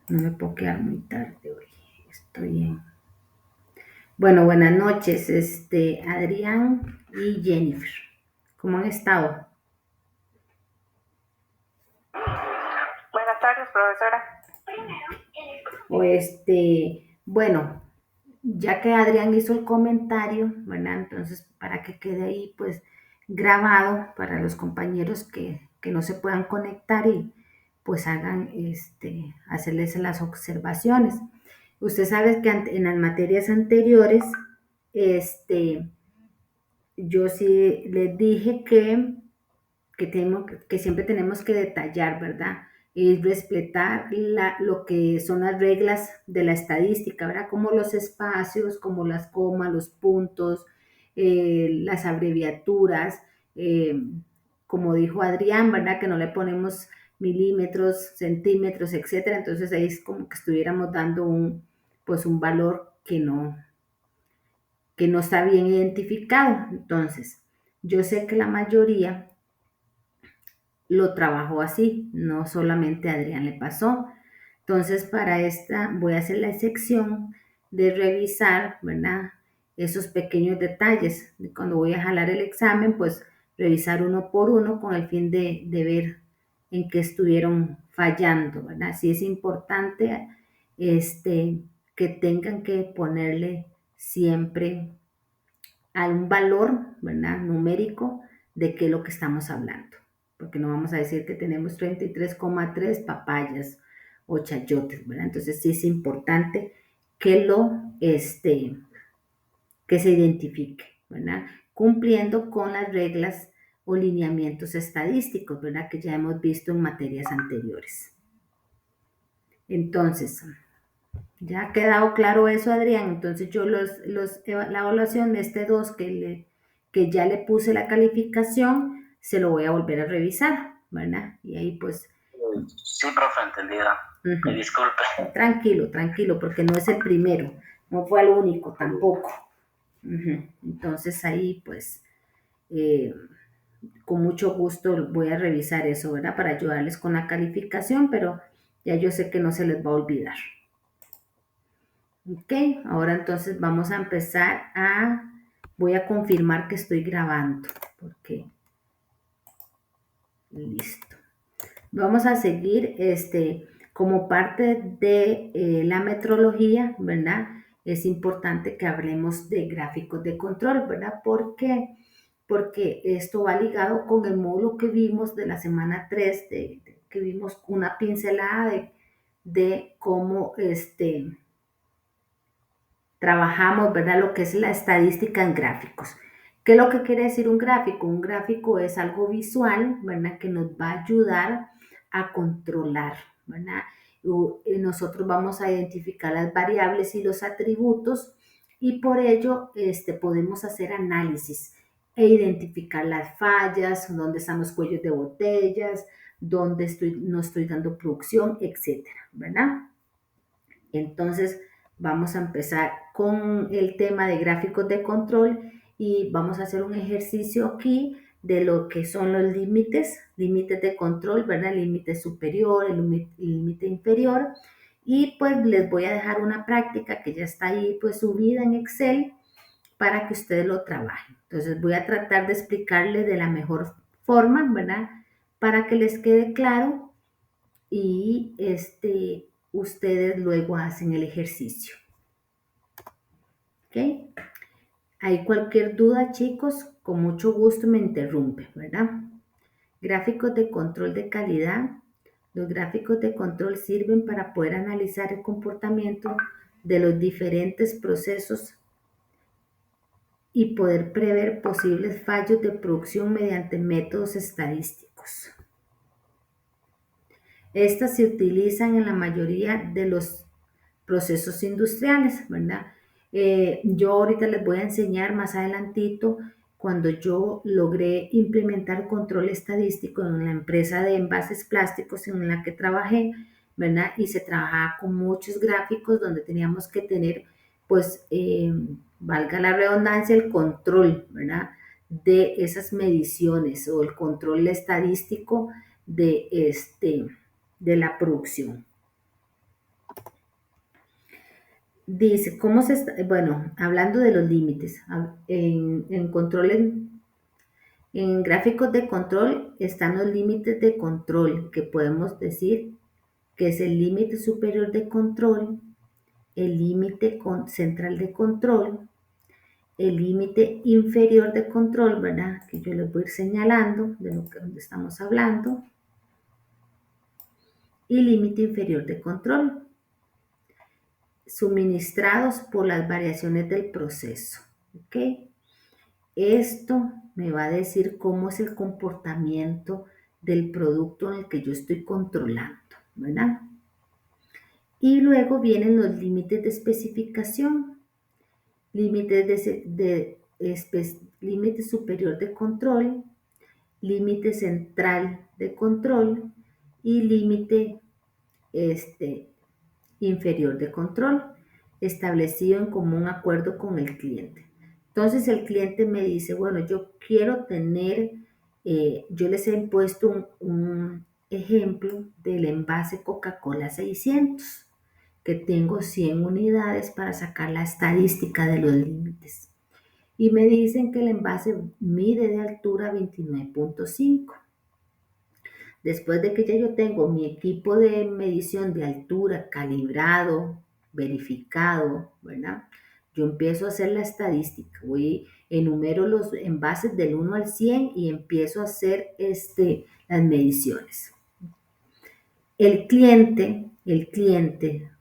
No me puedo quedar muy tarde hoy. Estoy en... Bueno, buenas noches, Adrián y Jennifer. ¿Cómo han estado? Buenas tardes, profesora. O bueno, ya que Adrián hizo el comentario, ¿verdad? Entonces, para que quede ahí, pues, grabado para los compañeros que no se puedan conectar y pues hagan, hacerles las observaciones. Usted sabe que en las materias anteriores, este, yo sí les dije que siempre tenemos que detallar, ¿verdad? Y respetar lo que son las reglas de la estadística, ¿verdad? Como los espacios, como las comas, los puntos, las abreviaturas, eh, como dijo Adrián, ¿verdad? Que no le ponemos milímetros, centímetros, etcétera. Entonces ahí es como que estuviéramos dando pues un valor que no está bien identificado. Entonces, yo sé que la mayoría lo trabajó así, no solamente a Adrián le pasó. Entonces, para esta voy a hacer la excepción de revisar, ¿verdad? Esos pequeños detalles. Cuando voy a jalar el examen, pues revisar uno por uno con el fin de ver en qué estuvieron fallando, ¿verdad? Sí es importante que tengan que ponerle siempre a un valor, ¿verdad? Numérico de qué es lo que estamos hablando. Porque no vamos a decir que tenemos 33,3 papayas o chayotes, ¿verdad? Entonces sí es importante que que se identifique, ¿verdad? Cumpliendo con las reglas o lineamientos estadísticos, ¿verdad? Que ya hemos visto en materias anteriores. Entonces, ya ha quedado claro eso, Adrián. Entonces yo la evaluación de este 2 que ya le puse la calificación, se lo voy a volver a revisar, ¿verdad? Y ahí pues, Sí, profe, entendida. Me disculpe. tranquilo, tranquilo, porque no es el primero, no fue el único tampoco. Entonces ahí pues, eh, con mucho gusto voy a revisar eso, ¿verdad? Para ayudarles con la calificación, pero ya yo sé que no se les va a olvidar. Ok, ahora entonces vamos a empezar voy a confirmar que estoy grabando, porque, listo. Vamos a seguir, como parte de la metrología, ¿verdad? Es importante que hablemos de gráficos de control, ¿verdad? ¿Por qué? Porque esto va ligado con el módulo que vimos de la semana 3, que vimos una pincelada de cómo, trabajamos, ¿verdad? Lo que es la estadística en gráficos. ¿Qué es lo que quiere decir un gráfico? Un gráfico es algo visual, ¿verdad? Que nos va a ayudar a controlar, ¿verdad? Nosotros vamos a identificar las variables y los atributos y por ello podemos hacer análisis e identificar las fallas, dónde están los cuellos de botellas, dónde no estoy dando producción, etcétera, ¿verdad? Entonces, vamos a empezar con el tema de gráficos de control y vamos a hacer un ejercicio aquí de lo que son los límites de control, ¿verdad? El límite superior, el límite inferior. Y pues les voy a dejar una práctica que ya está ahí pues subida en Excel para que ustedes lo trabajen. Entonces voy a tratar de explicarles de la mejor forma, ¿verdad? Para que les quede claro y ustedes luego hacen el ejercicio. ¿Ok? Hay cualquier duda, chicos, con mucho gusto me interrumpe, ¿verdad? Gráficos de control de calidad. Los gráficos de control sirven para poder analizar el comportamiento de los diferentes procesos y poder prever posibles fallos de producción mediante métodos estadísticos. Estas se utilizan en la mayoría de los procesos industriales, ¿verdad? Yo ahorita les voy a enseñar más adelantito cuando yo logré implementar control estadístico en la empresa de envases plásticos en la que trabajé, ¿verdad? Y se trabajaba con muchos gráficos donde teníamos que tener, pues, valga la redundancia, el control, ¿verdad? De esas mediciones o el control estadístico de, de la producción. Dice, bueno, hablando de los límites, en control, en gráficos de control están los límites de control, que podemos decir que es el límite superior de control, el límite central de control, el límite inferior de control, ¿verdad? Que yo les voy a ir señalando de lo que donde estamos hablando, y límite inferior de control, suministrados por las variaciones del proceso, ¿ok? Esto me va a decir cómo es el comportamiento del producto en el que yo estoy controlando, ¿verdad? Y luego vienen los límites de especificación, límite superior de control, límite central de control y límite inferior de control, establecido en común acuerdo con el cliente. Entonces el cliente me dice, bueno, yo quiero tener, yo les he impuesto un ejemplo del envase Coca-Cola 600, que tengo 100 unidades para sacar la estadística de los límites. Y me dicen que el envase mide de altura 29.5. Después de que ya yo tengo mi equipo de medición de altura calibrado, verificado, ¿verdad? Yo empiezo a hacer la estadística, enumero los envases del 1 al 100 y empiezo a hacer las mediciones. El cliente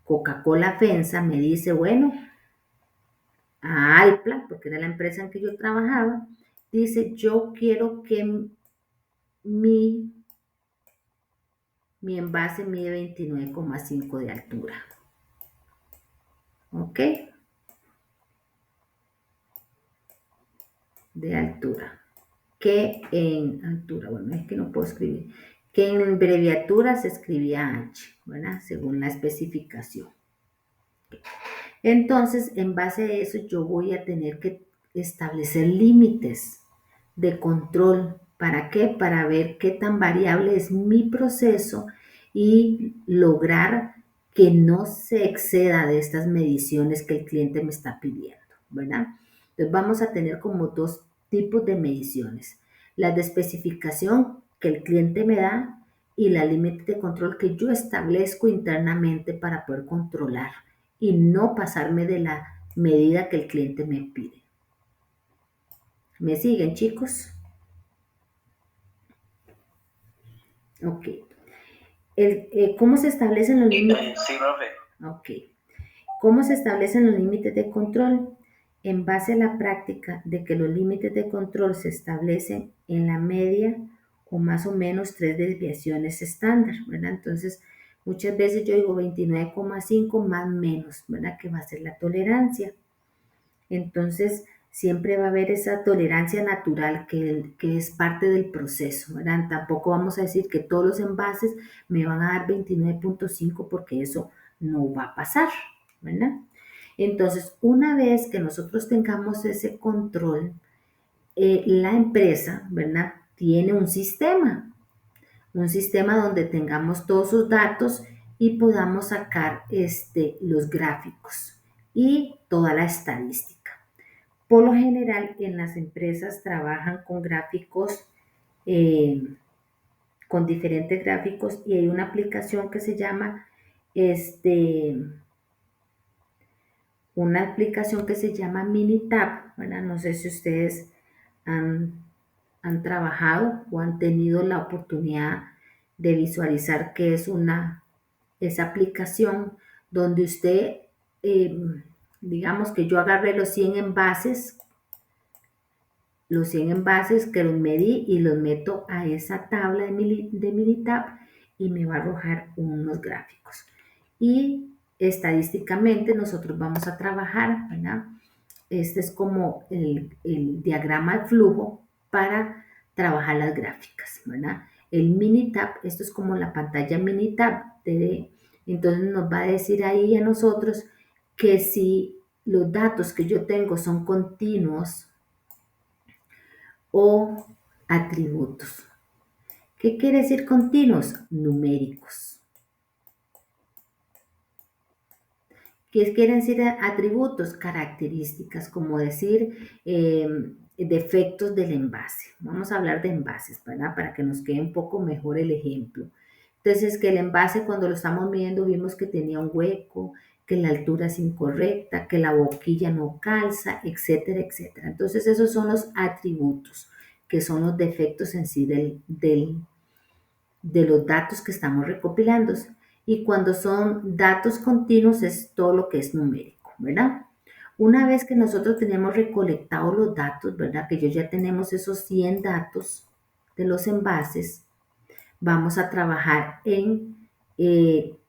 Coca-Cola FEMSA me dice, bueno, a Alpla, porque era la empresa en que yo trabajaba, dice, yo quiero que mi envase mide 29,5 de altura. ¿Ok? De altura. Que en altura, bueno, es que no puedo escribir. Que en abreviatura se escribía H, ¿verdad? Según la especificación. Entonces, en base a eso, yo voy a tener que establecer límites de control. ¿Para qué? Para ver qué tan variable es mi proceso y lograr que no se exceda de estas mediciones que el cliente me está pidiendo, ¿verdad? Entonces vamos a tener como dos tipos de mediciones. Las de especificación que el cliente me da y la límite de control que yo establezco internamente para poder controlar y no pasarme de la medida que el cliente me pide. ¿Me siguen, chicos? Ok. ¿Cómo se establecen los límites? Sí, profe. Ok. ¿Cómo se establecen los límites de control? En base a la práctica de que los límites de control se establecen en la media o más o menos 3 desviaciones estándar, ¿verdad? Entonces, muchas veces yo digo 29,5 más menos, ¿verdad? Que va a ser la tolerancia. Entonces, siempre va a haber esa tolerancia natural que es parte del proceso, ¿verdad? Tampoco vamos a decir que todos los envases me van a dar 29,5 porque eso no va a pasar, ¿verdad? Entonces, una vez que nosotros tengamos ese control, la empresa, ¿verdad? Tiene un sistema donde tengamos todos sus datos y podamos sacar los gráficos y toda la estadística. Por lo general, en las empresas trabajan con gráficos, con diferentes gráficos y hay una aplicación que se llama, Minitab, ¿verdad? No sé si ustedes han trabajado o han tenido la oportunidad de visualizar qué es esa aplicación donde usted, digamos que yo agarré los 100 envases que los medí y los meto a esa tabla de Minitab y me va a arrojar unos gráficos. Y estadísticamente nosotros vamos a trabajar, ¿verdad? Este es como el diagrama de flujo para trabajar las gráficas, ¿verdad? El Minitab, esto es como la pantalla Minitab, entonces nos va a decir ahí a nosotros que si los datos que yo tengo son continuos o atributos. ¿Qué quiere decir continuos? Numéricos. ¿Qué quieren decir atributos? Características, como decir defectos del envase. Vamos a hablar de envases, ¿verdad? Para que nos quede un poco mejor el ejemplo. Entonces, que el envase cuando lo estamos midiendo vimos que tenía un hueco, que la altura es incorrecta, que la boquilla no calza, etcétera, etcétera. Entonces, esos son los atributos, que son los defectos en sí de los datos que estamos recopilando. Y cuando son datos continuos es todo lo que es numérico, ¿verdad? Una vez que nosotros tenemos recolectados los datos, ¿verdad? Que ya tenemos esos 100 datos de los envases, vamos a trabajar en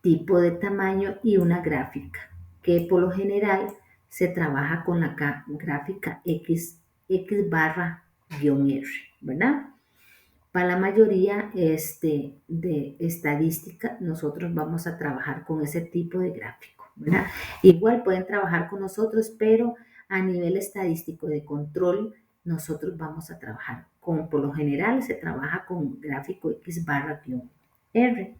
tipo de tamaño y una gráfica, que por lo general se trabaja con la gráfica X barra guión R, ¿verdad? Para la mayoría de estadística, nosotros vamos a trabajar con ese tipo de gráfico, ¿verdad? Igual pueden trabajar con nosotros, pero a nivel estadístico de control, nosotros vamos a trabajar con, por lo general, se trabaja con gráfico X barra R.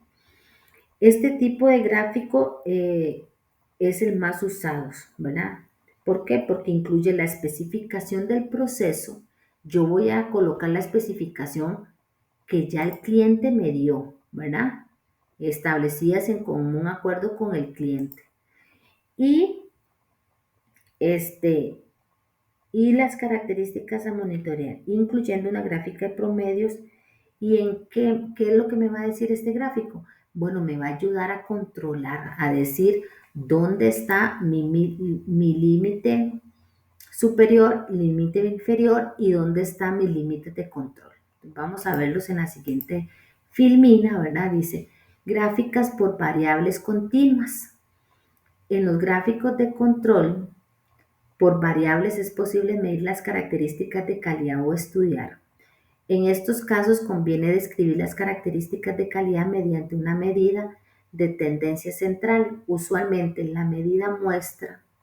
Este tipo de gráfico es el más usado, ¿verdad? ¿Por qué? Porque incluye la especificación del proceso. Yo voy a colocar la especificación que ya el cliente me dio, ¿verdad? Establecidas en común acuerdo con el cliente. Y, este, y las características a monitorear, incluyendo una gráfica de promedios. ¿Y en qué es lo que me va a decir este gráfico? Bueno, me va a ayudar a controlar, a decir dónde está mi límite superior, límite inferior y dónde está mi límite de control. Vamos a verlos en la siguiente filmina, ¿verdad? Dice, gráficas por variables continuas. En los gráficos de control por variables es posible medir las características de calidad o estudiar. En estos casos conviene describir las características de calidad mediante una medida de tendencia central, usualmente la medida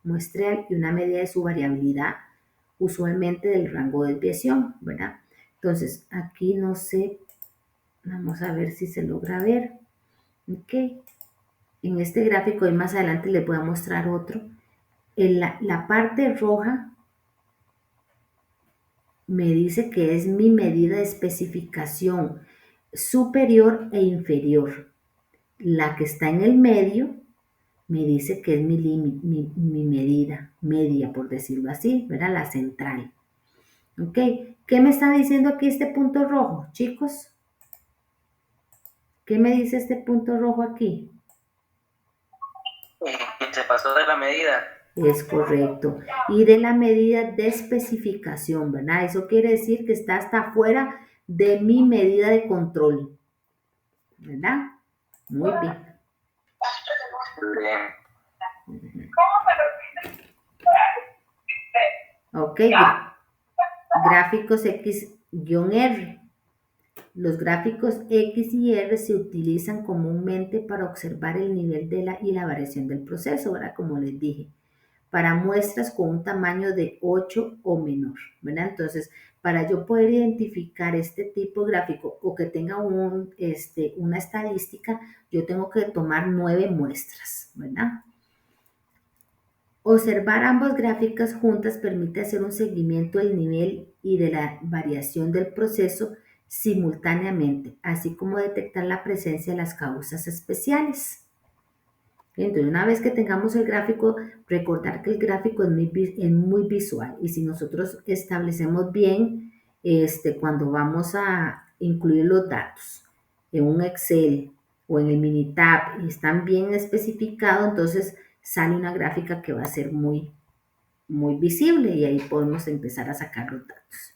muestreal y una medida de su variabilidad, usualmente del rango de desviación, ¿verdad? Entonces, aquí no sé, vamos a ver si se logra ver. Ok, en este gráfico y más adelante les voy a mostrar otro. En la parte roja me dice que es mi medida de especificación superior e inferior. La que está en el medio me dice que es mi medida media, por decirlo así, ¿verdad? La central. ¿Ok? ¿Qué me está diciendo aquí este punto rojo, chicos? ¿Qué me dice este punto rojo aquí? Que se pasó de la medida. Es correcto. Y de la medida de especificación, ¿verdad? Eso quiere decir que está hasta fuera de mi medida de control, ¿verdad? Muy bien. Ok, gráficos X-R. Los gráficos X y R se utilizan comúnmente para observar el nivel y la variación del proceso, ¿verdad? Como les dije, para muestras con un tamaño de 8 o menor, ¿verdad? Entonces, para yo poder identificar este tipo de gráfico o que tenga una estadística, yo tengo que tomar 9 muestras, ¿verdad? Observar ambas gráficas juntas permite hacer un seguimiento del nivel y de la variación del proceso simultáneamente, así como detectar la presencia de las causas especiales. Entonces, una vez que tengamos el gráfico, recordar que el gráfico es muy visual y si nosotros establecemos bien cuando vamos a incluir los datos en un Excel o en el Minitab y están bien especificados, entonces sale una gráfica que va a ser muy visible y ahí podemos empezar a sacar los datos.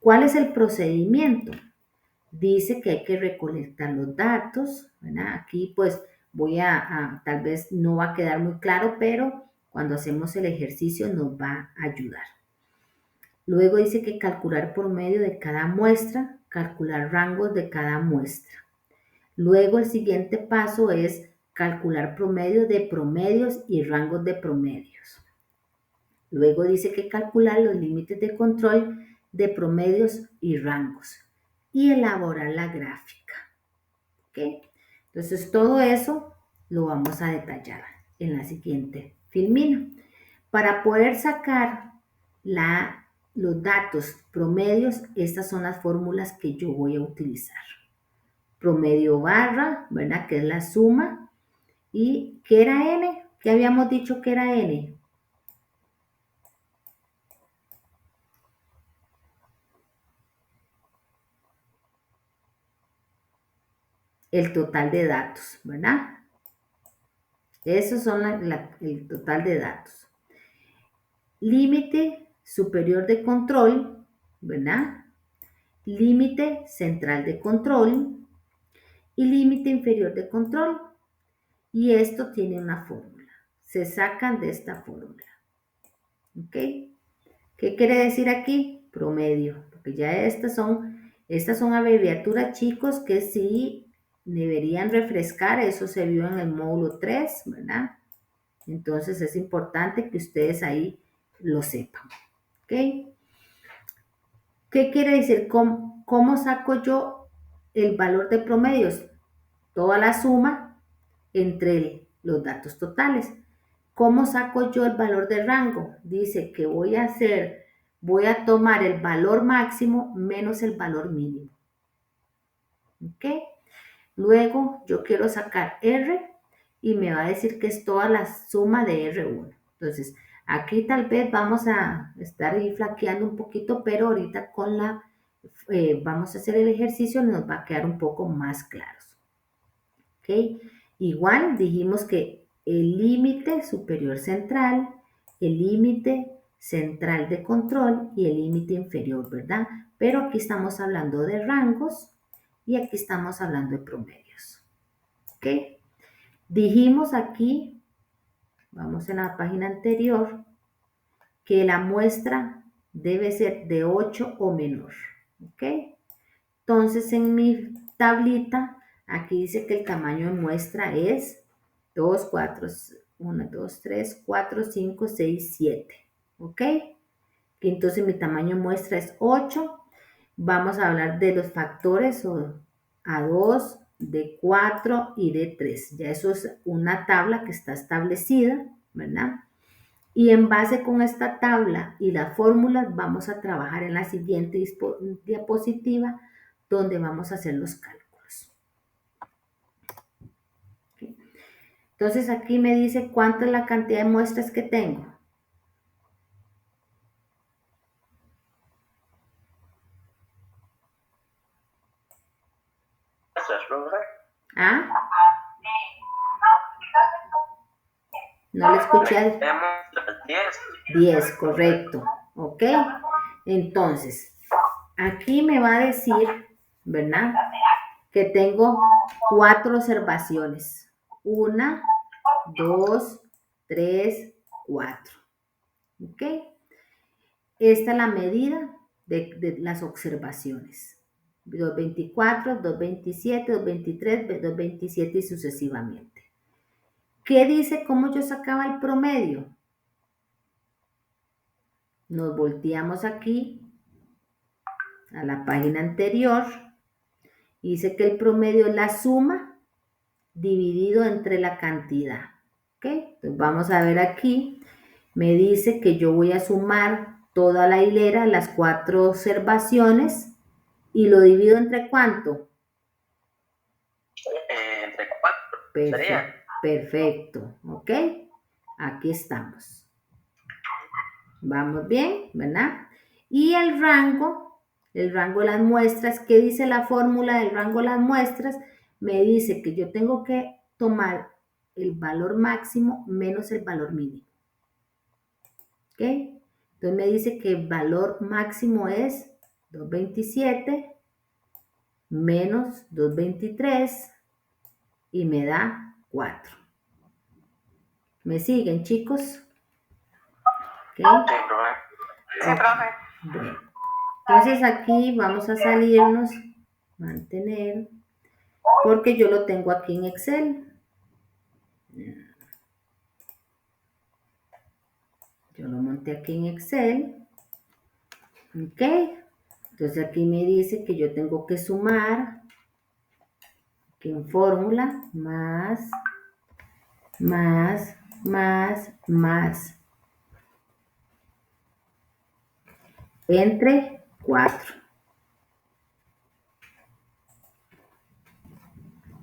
¿Cuál es el procedimiento? Dice que hay que recolectar los datos, ¿verdad? Aquí pues tal vez no va a quedar muy claro, pero cuando hacemos el ejercicio nos va a ayudar. Luego dice que calcular promedio de cada muestra, calcular rangos de cada muestra. Luego el siguiente paso es calcular promedio de promedios y rangos de promedios. Luego dice que calcular los límites de control de promedios y rangos y elaborar la gráfica. ¿Ok? Entonces todo eso lo vamos a detallar en la siguiente Filmina. Para poder sacar los datos promedios, estas son las fórmulas que yo voy a utilizar. Promedio barra, ¿verdad? Que es la suma. ¿Y qué era n? ¿Qué habíamos dicho que era n? El total de datos, ¿verdad? Esos son el total de datos. Límite superior de control, ¿verdad? Límite central de control y límite inferior de control. Y esto tiene una fórmula. Se sacan de esta fórmula. ¿Ok? ¿Qué quiere decir aquí? Promedio. Porque ya estas son abreviaturas, chicos, que sí deberían refrescar. Eso se vio en el módulo 3, ¿verdad? Entonces es importante que ustedes ahí lo sepan. ¿Ok? ¿Qué quiere decir? ¿Cómo saco yo el valor de promedios? Toda la suma entre los datos totales. ¿Cómo saco yo el valor de rango? Dice que voy a tomar el valor máximo menos el valor mínimo. ¿Ok? Luego yo quiero sacar R y me va a decir que es toda la suma de R1. Entonces, aquí tal vez vamos a estar ahí flaqueando un poquito, pero ahorita vamos a hacer el ejercicio y nos va a quedar un poco más claros. ¿Ok? Igual dijimos que el límite superior central, el límite central de control y el límite inferior, ¿verdad? Pero aquí estamos hablando de rangos y aquí estamos hablando de promedios. ¿Ok? Dijimos aquí, vamos en la página anterior, que la muestra debe ser de 8 o menor. ¿Ok? Entonces en mi tablita, aquí dice que el tamaño de muestra es 2, 4, 1, 2, 3, 4, 5, 6, 7. ¿Ok? Y entonces mi tamaño de muestra es 8. Vamos a hablar de los factores A2, D4 y D3. Ya eso es una tabla que está establecida, ¿verdad? Y en base con esta tabla y las fórmulas vamos a trabajar en la siguiente diapositiva donde vamos a hacer los cálculos. ¿Okay? Entonces aquí me dice cuánto es la cantidad de muestras que tengo. ¿Ah? No le escuché. 10, correcto. ¿Ok? Entonces, aquí me va a decir, ¿verdad? Que tengo 4 observaciones. 1, 2, 3, 4. ¿Ok? Esta es la medida de las observaciones. 224, 227, 223, 227 y sucesivamente. ¿Qué dice cómo yo sacaba el promedio? Nos volteamos aquí a la página anterior. Dice que el promedio es la suma dividido entre la cantidad. ¿Ok? Entonces vamos a ver aquí. Me dice que yo voy a sumar toda la hilera, las 4 observaciones, y lo divido entre ¿cuánto? Entre 4. Perfecto, perfecto. ¿Ok? Aquí estamos. Vamos bien, ¿verdad? Y el rango de las muestras, ¿qué dice la fórmula del rango de las muestras? Me dice que yo tengo que tomar el valor máximo menos el valor mínimo. ¿Ok? Entonces me dice que el valor máximo es 227 menos 223 y me da 4. ¿Me siguen, chicos? ¿Ok? Sí, profe. Bueno, entonces aquí vamos a salirnos, mantener, porque yo lo tengo aquí en Excel. Yo lo monté aquí en Excel. ¿Ok? Entonces aquí me dice que yo tengo que sumar, que en fórmula, más más, entre 4.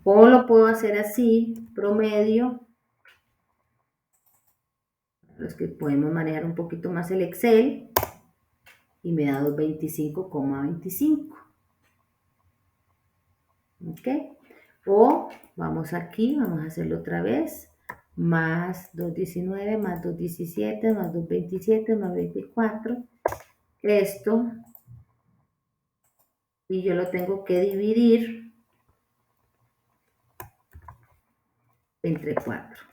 O lo puedo hacer así, promedio. Los que podemos manejar un poquito más el Excel. Y me da 225,25. ¿Ok? O vamos aquí, vamos a hacerlo otra vez. Más 219, más 217, más 227, más 24. Esto. Y yo lo tengo que dividir entre 4.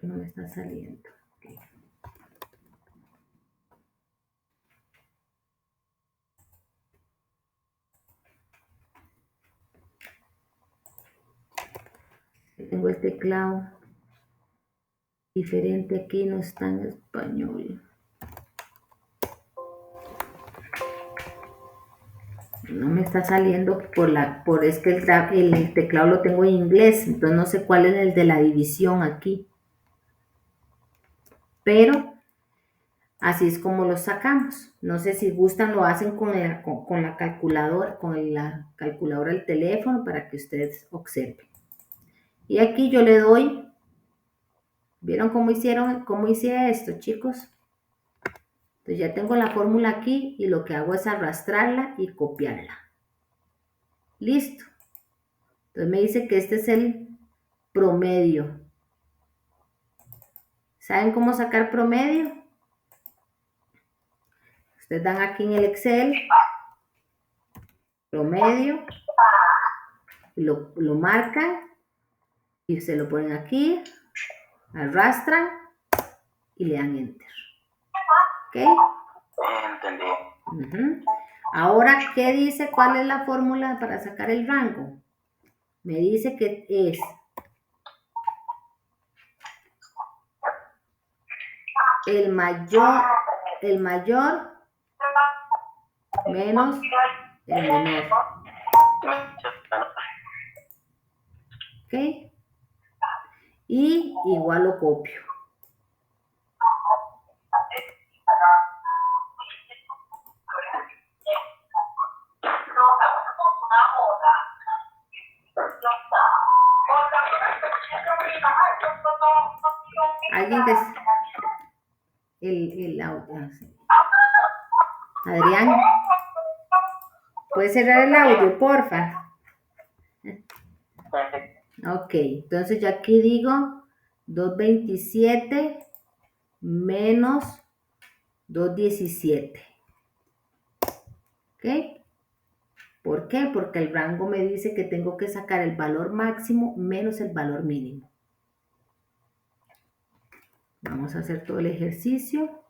No me está saliendo. Okay. Tengo el teclado diferente aquí, no está en español. No me está saliendo es que el teclado lo tengo en inglés, entonces no sé cuál es el de la división aquí. Pero así es como lo sacamos. No sé si gustan, lo hacen con la calculadora del teléfono para que ustedes observen. Y aquí yo le doy, ¿vieron cómo hice esto, chicos? Entonces ya tengo la fórmula aquí y lo que hago es arrastrarla y copiarla. Listo. Entonces me dice que este es el promedio. ¿Saben cómo sacar promedio? Ustedes dan aquí en el Excel, promedio, y lo marcan y se lo ponen aquí, arrastran y le dan Enter. ¿Ok? Entendí. Ahora, ¿qué dice? ¿Cuál es la fórmula para sacar el rango? Me dice que es el mayor menos el menor. ¿Ok? Y igual lo copio. Alguien que el audio. Adrián, ¿puedes cerrar el audio, porfa? Ok, entonces yo aquí digo 227 menos 217. ¿Ok? ¿Por qué? Porque el rango me dice que tengo que sacar el valor máximo menos el valor mínimo. Vamos a hacer todo el ejercicio.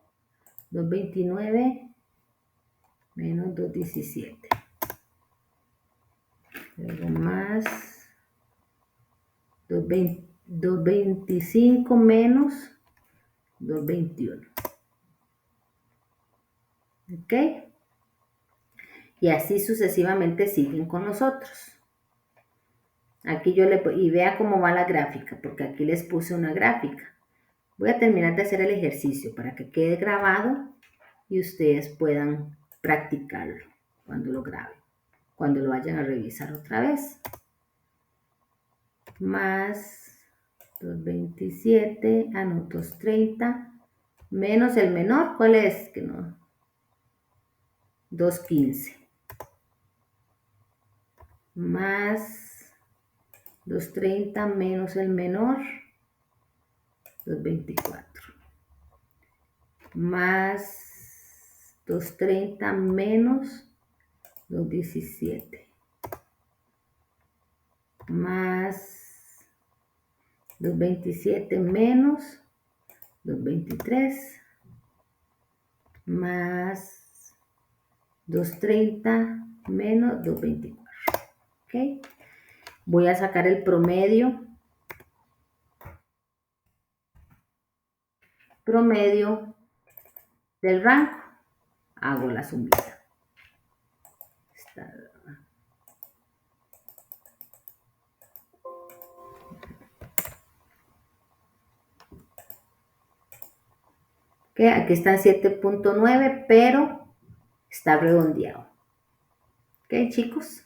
229 menos 217. Luego más 225 menos 221. ¿Ok? Y así sucesivamente siguen con nosotros. Aquí y vea cómo va la gráfica, porque aquí les puse una gráfica. Voy a terminar de hacer el ejercicio para que quede grabado y ustedes puedan practicarlo cuando lo graben, cuando lo vayan a revisar otra vez. Más 227, 230, menos el menor, ¿cuál es? Que no, 215. Más 230 menos el menor, 224. Más 230 menos 217. Más 227 menos 223. Más 230 menos 224. ¿Ok? Voy a sacar el promedio. Promedio del rango. Hago la sumita. ¿Okay? Aquí está en 7.9, pero está redondeado. ¿Ok, chicos?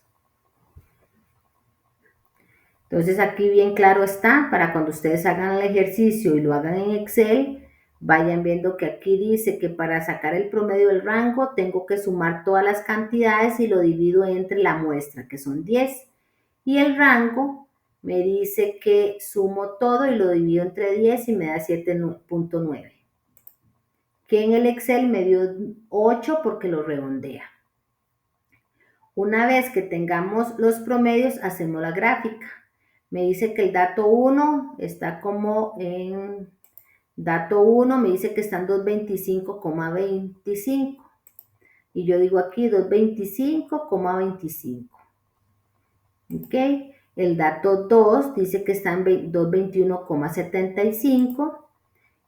Entonces aquí bien claro está, para cuando ustedes hagan el ejercicio y lo hagan en Excel, vayan viendo que aquí dice que para sacar el promedio del rango tengo que sumar todas las cantidades y lo divido entre la muestra, que son 10. Y el rango me dice que sumo todo y lo divido entre 10 y me da 7.9. Que en el Excel me dio 8 porque lo redondea. Una vez que tengamos los promedios, hacemos la gráfica. Me dice que el dato 1 está como en dato 1, me dice que están 225,25. Y yo digo aquí 225,25. ¿Ok? El dato 2 dice que están 221,75.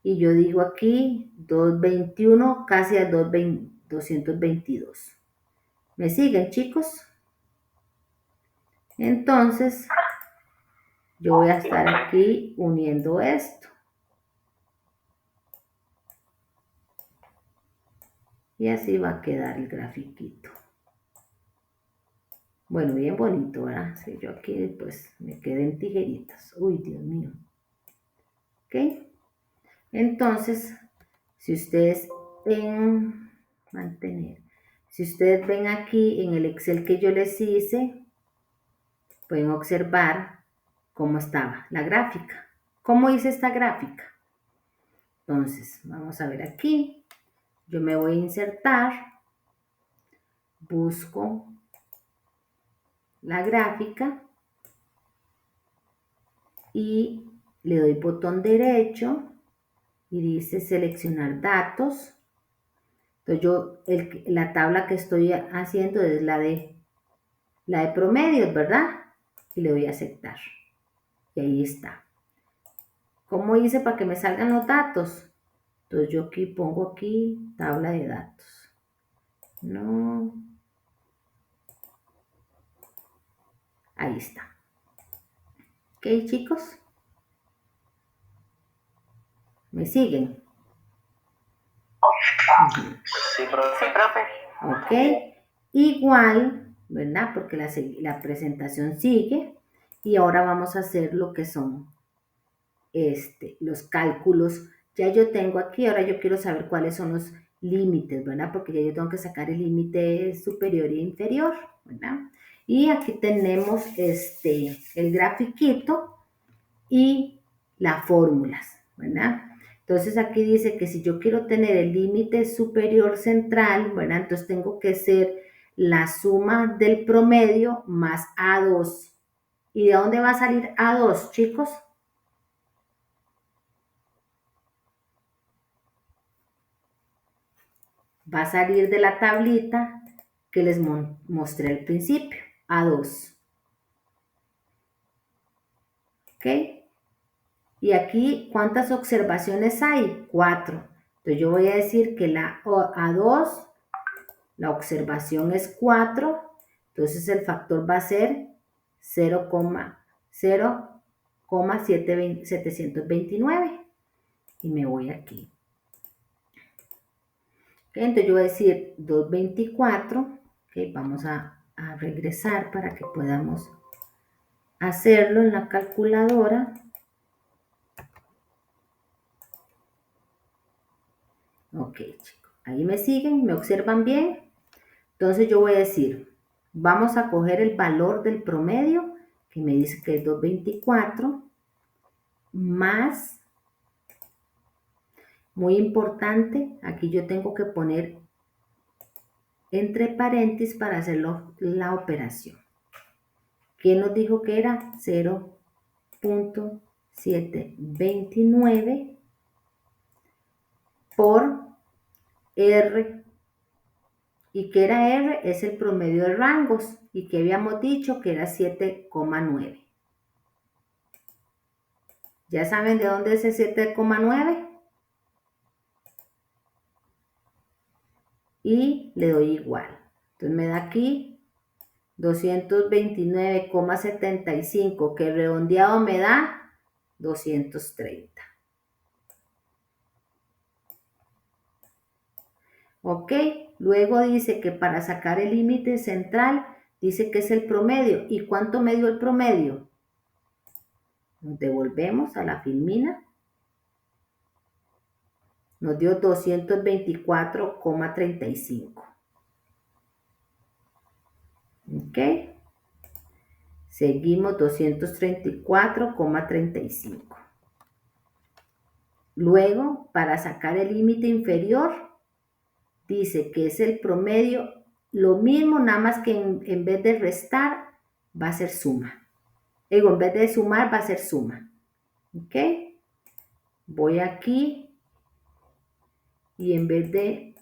Y yo digo aquí 221, casi a 222. ¿Me siguen, chicos? Entonces, yo voy a estar aquí uniendo esto. Y así va a quedar el grafiquito. Bueno, bien bonito, ¿verdad? Si yo aquí pues me quedé en tijeritas. Uy, Dios mío. ¿Ok? Entonces, si ustedes ven, mantener. Si ustedes ven aquí en el Excel que yo les hice, pueden observar cómo estaba la gráfica. ¿Cómo hice esta gráfica? Entonces, vamos a ver aquí. Yo me voy a insertar, busco la gráfica y le doy botón derecho y dice seleccionar datos. Entonces yo, la tabla que estoy haciendo es la de promedios, ¿verdad? Y le doy a aceptar. Y ahí está. ¿Cómo hice para que me salgan los datos? Entonces yo aquí pongo aquí tabla de datos. No. Ahí está. ¿Ok, chicos? ¿Me siguen? Sí, profe. ¿Ok? Igual, ¿verdad? Porque la presentación sigue y ahora vamos a hacer lo que son los cálculos. Ya yo tengo aquí, ahora yo quiero saber cuáles son los límites, ¿verdad? Porque ya yo tengo que sacar el límite superior e inferior, ¿verdad? Y aquí tenemos el grafiquito y las fórmulas, ¿verdad? Entonces aquí dice que si yo quiero tener el límite superior central, ¿verdad? Entonces tengo que ser la suma del promedio más A2. ¿Y de dónde va a salir A2, chicos? Va a salir de la tablita que les mostré al principio, A2. ¿Ok? Y aquí, ¿cuántas observaciones hay? 4. Entonces yo voy a decir que la A2, la observación es 4, entonces el factor va a ser 0,729. Y me voy aquí. Okay, entonces yo voy a decir 224. Okay, vamos a regresar para que podamos hacerlo en la calculadora. Ok, chicos, ahí me siguen, me observan bien. Entonces yo voy a decir, vamos a coger el valor del promedio, que me dice que es 224, más, muy importante, aquí yo tengo que poner entre paréntesis para hacer la operación. ¿Quién nos dijo que era? 0.729 por R. ¿Y qué era R? Es el promedio de rangos. ¿Y que habíamos dicho? Que era 7,9. ¿Ya saben de dónde es el 7,9? Y le doy igual. Entonces me da aquí 229,75, que redondeado me da 230. ¿Ok? Luego dice que para sacar el límite central, dice que es el promedio. ¿Y cuánto me dio el promedio? Nos devolvemos a la filmina. Nos dio 224,35. ¿Ok? Seguimos 234,35. Luego, para sacar el límite inferior, dice que es el promedio, lo mismo, nada más que en vez de restar, va a ser suma. Digo, en vez de sumar, va a ser suma. ¿Ok? Voy aquí y en vez de...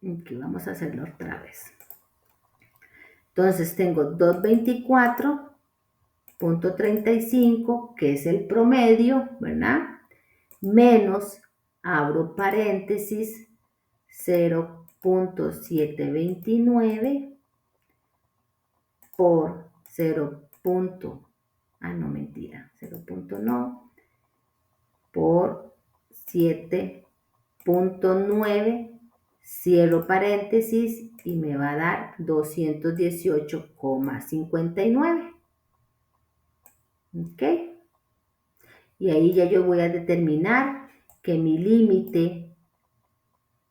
Aquí vamos a hacerlo otra vez. Entonces tengo 224,35, que es el promedio, ¿verdad? Menos, abro paréntesis, 0,729 por 0. No, mentira, 0. No, por 7,9, cierro paréntesis y me va a dar 218,59. ¿Ok? Y ahí ya yo voy a determinar que mi límite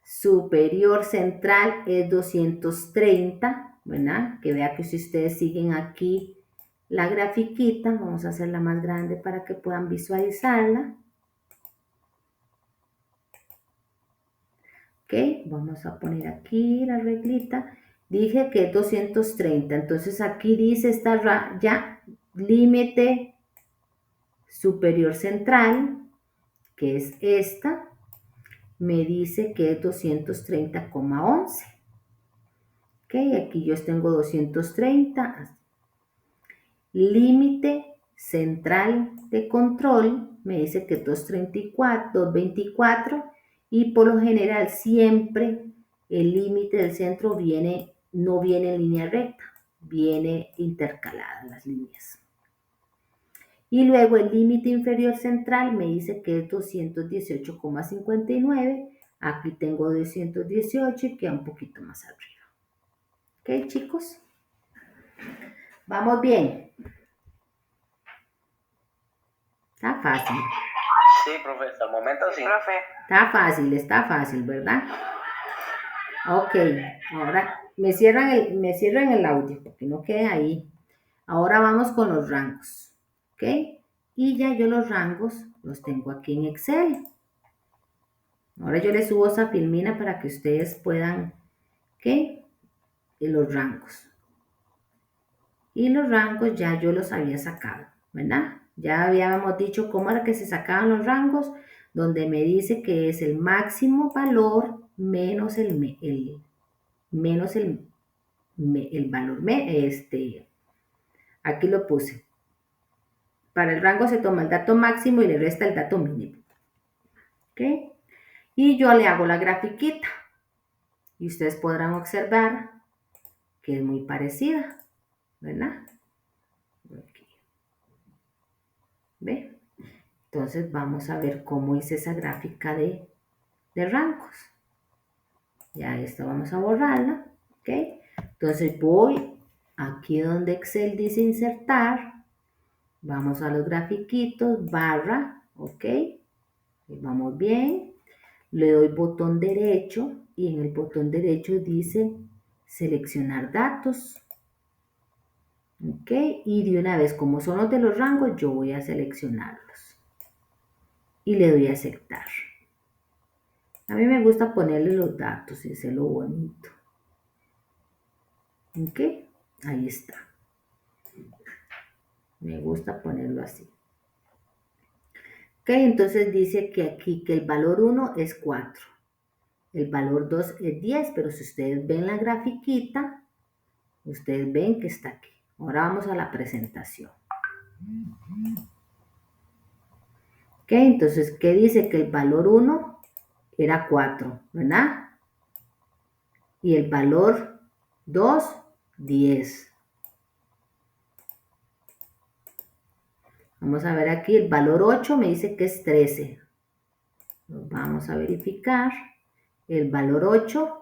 superior central es 230, ¿verdad? Que vea que si ustedes siguen aquí la grafiquita, vamos a hacerla más grande para que puedan visualizarla. Ok, vamos a poner aquí la reglita. Dije que es 230, entonces aquí dice esta ya límite superior central, que es esta, me dice que es 230,11. Ok, aquí yo tengo 230. Límite central de control me dice que es 224, y por lo general siempre el límite del centro no viene en línea recta, viene intercalada las líneas. Y luego el límite inferior central me dice que es 218,59. Aquí tengo 218 y queda un poquito más arriba. ¿Ok, chicos? ¿Vamos bien? Está fácil. Sí, profe, hasta el momento sí. Profe. Está fácil, ¿verdad? Ok, ahora me cierran el audio porque no quede ahí. Ahora vamos con los rangos, ¿ok? Y ya yo los rangos los tengo aquí en Excel. Ahora yo les subo esa filmina para que ustedes puedan, ¿ok? Los rangos. Y los rangos ya yo los había sacado, ¿verdad? Ya habíamos dicho cómo era que se sacaban los rangos, donde me dice que es el máximo valor menos el valor, aquí lo puse. Para el rango se toma el dato máximo y le resta el dato mínimo. ¿Ok? Y yo le hago la grafiquita. Y ustedes podrán observar que es muy parecida, ¿verdad? Aquí. ¿Ve? Entonces vamos a ver cómo hice esa gráfica de rangos. Ya esta vamos a borrarla, ¿ok? Entonces voy aquí donde Excel dice insertar, vamos a los grafiquitos, barra, ¿ok? Y vamos bien, le doy botón derecho y en el botón derecho dice seleccionar datos, ¿ok? Y de una vez, como son los de los rangos, yo voy a seleccionarlos y le doy a aceptar. A mí me gusta ponerle los datos y hacerlo bonito. ¿Ok? Ahí está. Me gusta ponerlo así. Ok, entonces dice que aquí que el valor 1 es 4. El valor 2 es 10, pero si ustedes ven la grafiquita, ustedes ven que está aquí. Ahora vamos a la presentación. Ok, entonces, ¿qué dice? Que el valor 1 era 4, ¿verdad? Y el valor 2, 10. Vamos a ver aquí, el valor 8 me dice que es 13. Vamos a verificar. El valor 8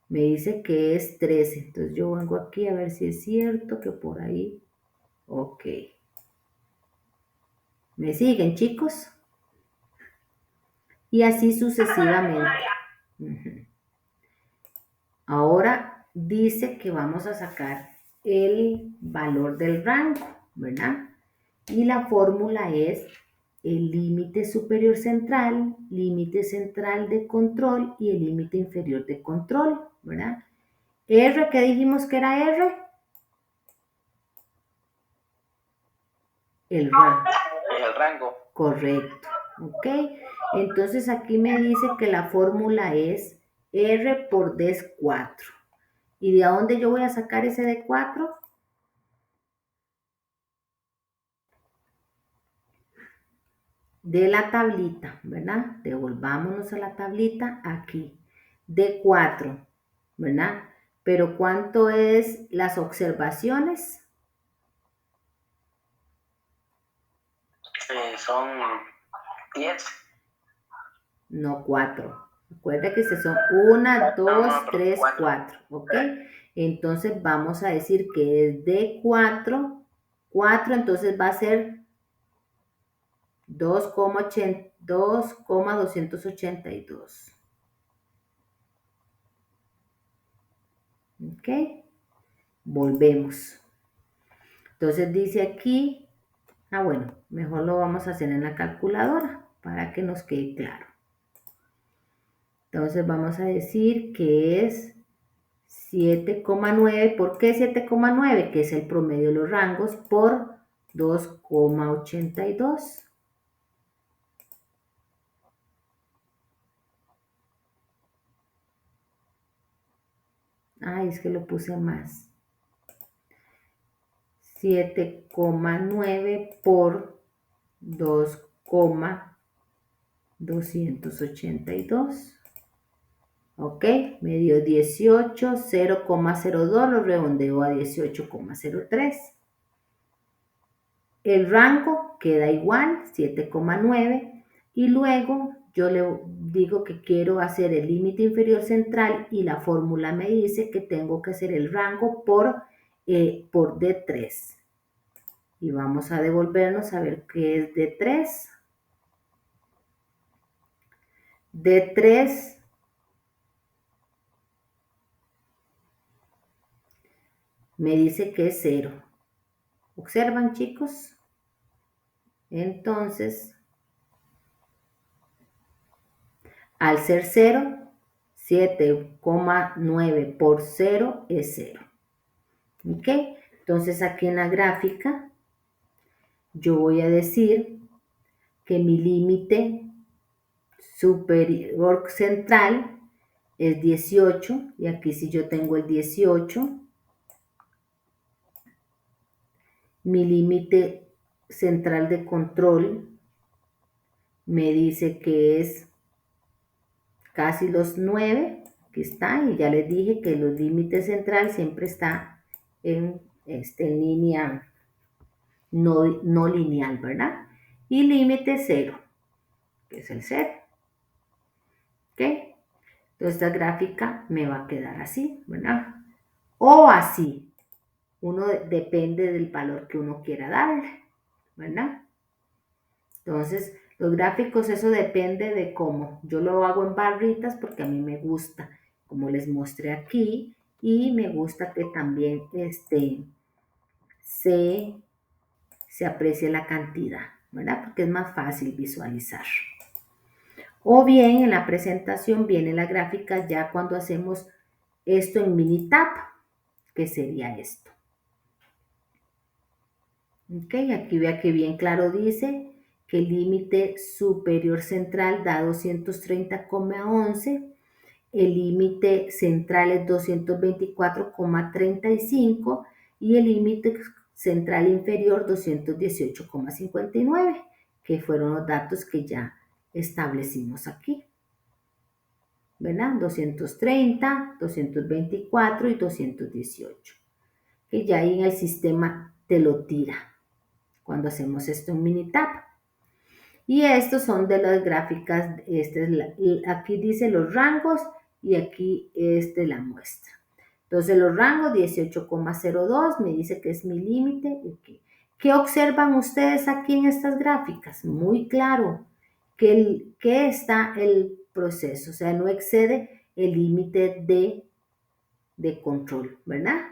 me dice que es 13. Entonces yo vengo aquí a ver si es cierto que por ahí. Ok. ¿Me siguen, chicos? Y así sucesivamente. Ahora dice que vamos a sacar el valor del rango, ¿verdad? Y la fórmula es el límite superior central, límite central de control y el límite inferior de control, ¿verdad? R, ¿qué dijimos que era R? El rango. El rango. Correcto, ¿ok? Entonces aquí me dice que la fórmula es R por D es 4. ¿Y de dónde yo voy a sacar ese D4? De la tablita, ¿verdad? Devolvámonos a la tablita aquí. D4, ¿verdad? Pero ¿cuánto es las observaciones? Son 10. No, 4. Recuerda que son 1, 2, 3, 4. ¿Ok? Entonces vamos a decir que es D4. 4, entonces va a ser 2,282. ¿Ok? Volvemos. Entonces dice aquí, bueno, mejor lo vamos a hacer en la calculadora para que nos quede claro. Entonces vamos a decir que es 7,9. ¿Por qué 7,9? Que es el promedio de los rangos por 2,82. Ay, es que lo puse más. 7,9 por 2,282. Ok, me dio 18, 0,02, lo redondeo a 18,03. El rango queda igual, 7,9. Y luego yo le digo que quiero hacer el límite inferior central y la fórmula me dice que tengo que hacer el rango por D3. Y vamos a devolvernos a ver qué es D3. D3 me dice que es 0. ¿Observan, chicos? Entonces, al ser 0, 7,9 por 0 es 0. ¿Ok? Entonces aquí en la gráfica yo voy a decir que mi límite superior central es 18. Y aquí si yo tengo el 18, mi límite central de control me dice que es casi los 9. Aquí está, y ya les dije que los límites central siempre está en línea no lineal, ¿verdad? Y límite 0, que es el 0. ¿Ok? Entonces esta gráfica me va a quedar así, ¿verdad? O así. Uno depende del valor que uno quiera darle, ¿verdad? Entonces, los gráficos, eso depende de cómo. Yo lo hago en barritas porque a mí me gusta, como les mostré aquí, y me gusta que también se aprecie la cantidad, ¿verdad? Porque es más fácil visualizar. O bien en la presentación viene la gráfica ya cuando hacemos esto en Minitab, que sería esto. Ok, aquí vea que bien claro dice que el límite superior central da 230,11, el límite central es 224,35 y el límite central inferior 218,59, que fueron los datos que ya establecimos aquí. ¿Verdad? 230, 224 y 218. Que ya ahí en el sistema te lo tira cuando hacemos esto en Minitab. Y estos son de las gráficas, aquí dice los rangos y aquí la muestra. Entonces los rangos 18,02 me dice que es mi límite. ¿Qué observan ustedes aquí en estas gráficas? Muy claro que está el proceso, o sea, no excede el límite de control, ¿verdad?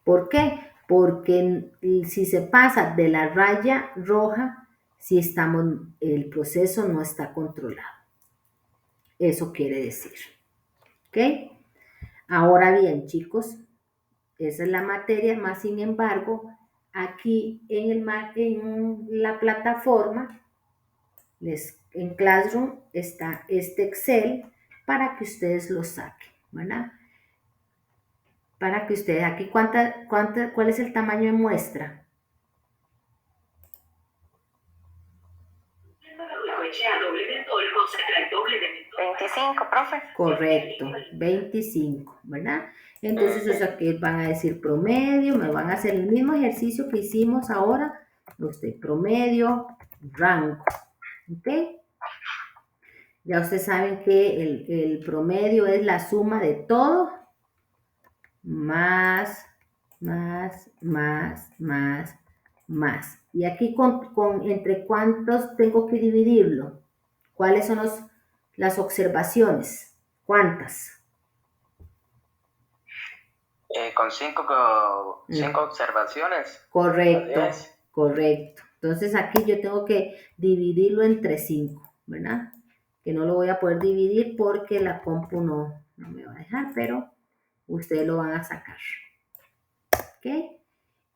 ¿Por qué? Porque si se pasa de la raya roja, si el proceso no está controlado. Eso quiere decir. ¿Ok? Ahora bien, chicos, esa es la materia, más sin embargo, aquí en la plataforma, en Classroom, está este Excel para que ustedes lo saquen, ¿verdad? Para que ustedes, aquí, ¿cuál es el tamaño de muestra? 25, profe. Correcto, 25, ¿verdad? Entonces, aquí van a decir promedio, me van a hacer el mismo ejercicio que hicimos ahora, promedio, rango, ¿ok? Ya ustedes saben que el promedio es la suma de todo más. Y aquí entre cuántos tengo que dividirlo. ¿Cuáles son las observaciones? ¿Cuántas? Con cinco observaciones. Correcto, correcto. Entonces aquí yo tengo que dividirlo entre 5, ¿verdad? Que no lo voy a poder dividir porque la compu no me va a dejar, pero ustedes lo van a sacar. ¿Ok?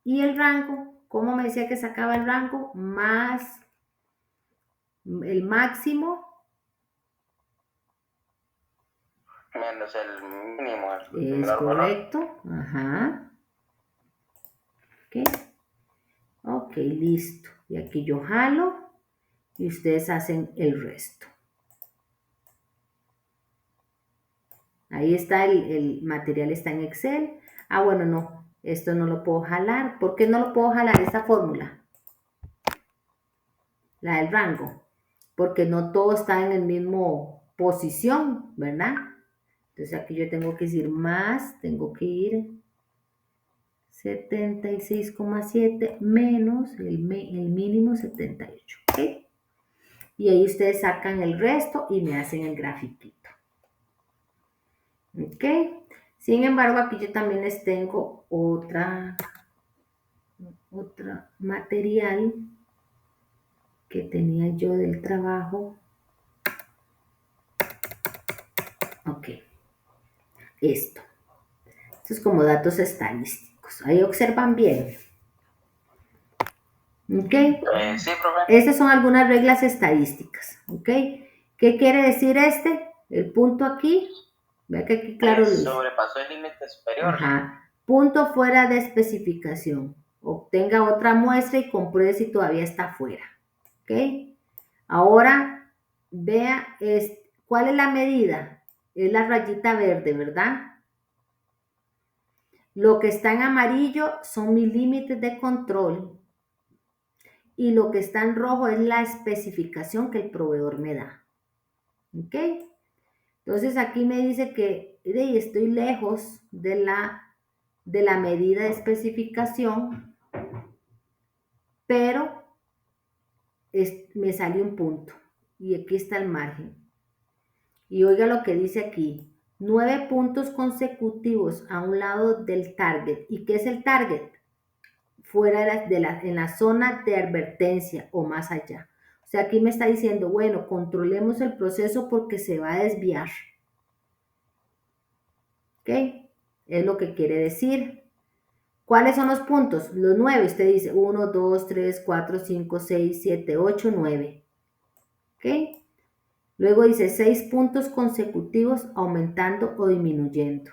Y el rango, ¿cómo me decía que sacaba el rango? Más el máximo. Menos el mínimo. Es correcto. Ajá. Ok. Ok, listo. Y aquí yo jalo y ustedes hacen el resto. Ahí está el material, está en Excel. Ah, bueno, no. Esto no lo puedo jalar. ¿Por qué no lo puedo jalar esta fórmula? La del rango. Porque no todo está en el mismo posición, ¿verdad? Entonces aquí yo tengo que decir más, tengo que ir 76,7 menos el mínimo 78, ¿ok? Y ahí ustedes sacan el resto y me hacen el grafiquito, ¿ok? Sin embargo, aquí yo también les tengo otra material que tenía yo del trabajo. Ok, esto es como datos estadísticos. Ahí observan bien. ¿Ok? Sí, profe. Estas son algunas reglas estadísticas. ¿Ok? ¿Qué quiere decir El punto aquí. Vea que aquí claro. Sobrepasó el límite superior. Ajá. Punto fuera de especificación. Obtenga otra muestra y compruebe si todavía está fuera. ¿Ok? Ahora, vea, ¿cuál es la medida? Es la rayita verde, ¿verdad? Lo que está en amarillo son mis límites de control y lo que está en rojo es la especificación que el proveedor me da. ¿Ok? Entonces aquí me dice que estoy lejos de la medida de especificación, pero me salió un punto y aquí está el margen. Y oiga lo que dice aquí, 9 puntos consecutivos a un lado del target. ¿Y qué es el target? Fuera en la zona de advertencia o más allá. O sea, aquí me está diciendo, bueno, controlemos el proceso porque se va a desviar. ¿Ok? Es lo que quiere decir. ¿Cuáles son los puntos? Los 9, usted dice 1, 2, 3, 4, 5, 6, 7, 8, 9. ¿Ok? Luego dice 6 puntos consecutivos aumentando o disminuyendo.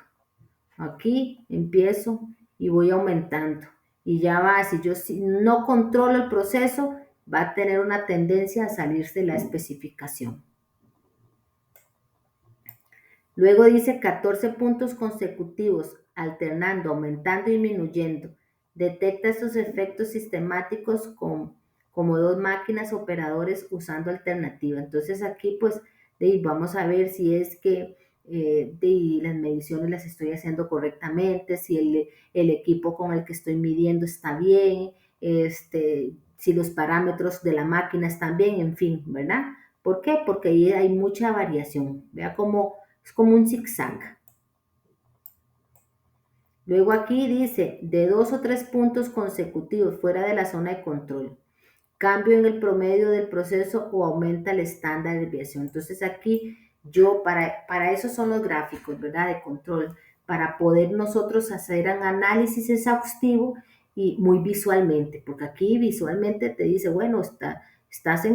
Aquí empiezo y voy aumentando. Y ya va, si no controlo el proceso, va a tener una tendencia a salirse de la especificación. Luego dice 14 puntos consecutivos, alternando, aumentando y disminuyendo. Detecta estos efectos sistemáticos con como dos máquinas operadores usando alternativa. Entonces aquí pues vamos a ver si es que las mediciones las estoy haciendo correctamente, si el equipo con el que estoy midiendo está bien, si los parámetros de la máquina están bien, en fin, ¿verdad? ¿Por qué? Porque ahí hay mucha variación. Vea cómo es como un zigzag. Luego aquí dice, de 2 o 3 puntos consecutivos fuera de la zona de control, cambio en el promedio del proceso o aumenta el estándar de desviación. Entonces aquí yo, para eso son los gráficos, ¿verdad? De control, para poder nosotros hacer un análisis exhaustivo y muy visualmente, porque aquí visualmente te dice, bueno, estás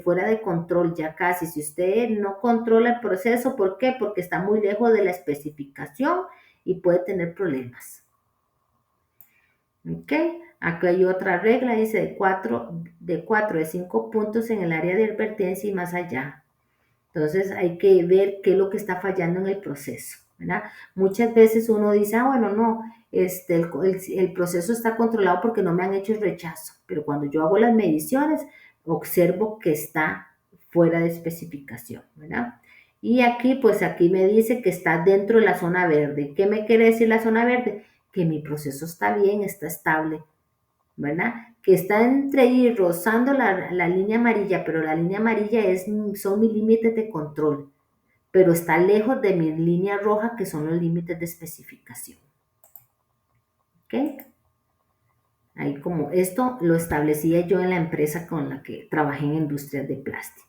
fuera de control ya casi. Si usted no controla el proceso, ¿por qué? Porque está muy lejos de la especificación y puede tener problemas. ¿Ok? Aquí hay otra regla, dice de 4 de 5 puntos en el área de advertencia y más allá. Entonces hay que ver qué es lo que está fallando en el proceso, ¿verdad? Muchas veces uno dice, bueno, no, el proceso está controlado porque no me han hecho el rechazo, pero cuando yo hago las mediciones, observo que está fuera de especificación, ¿verdad? Y aquí, pues aquí me dice que está dentro de la zona verde. ¿Qué me quiere decir la zona verde? Que mi proceso está bien, está estable, ¿verdad? Que está entre ahí rozando la línea amarilla, pero la línea amarilla son mis límites de control, pero está lejos de mi línea roja, que son los límites de especificación. ¿Ok? Ahí como esto lo establecía yo en la empresa con la que trabajé en industrias de plástico.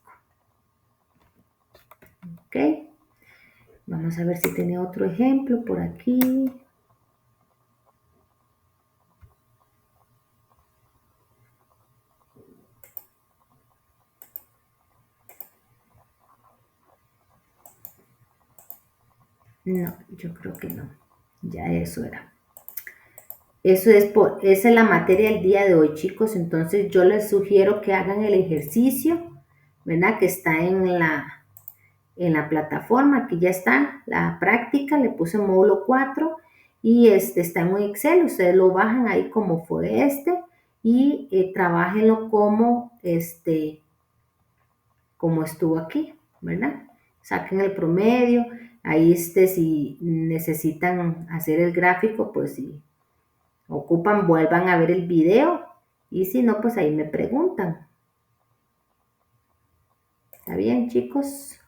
¿Ok? Vamos a ver si tiene otro ejemplo por aquí. No, yo creo que no. Ya eso era. Esa es la materia del día de hoy, chicos. Entonces yo les sugiero que hagan el ejercicio, ¿verdad? Que está en la plataforma. Aquí ya está la práctica. Le puse módulo 4 y está en un Excel. Ustedes lo bajan ahí como fue y trabajenlo como estuvo aquí, ¿verdad? Saquen el promedio. Ahí si necesitan hacer el gráfico, pues si ocupan, vuelvan a ver el video y si no, pues ahí me preguntan. ¿Está bien, chicos?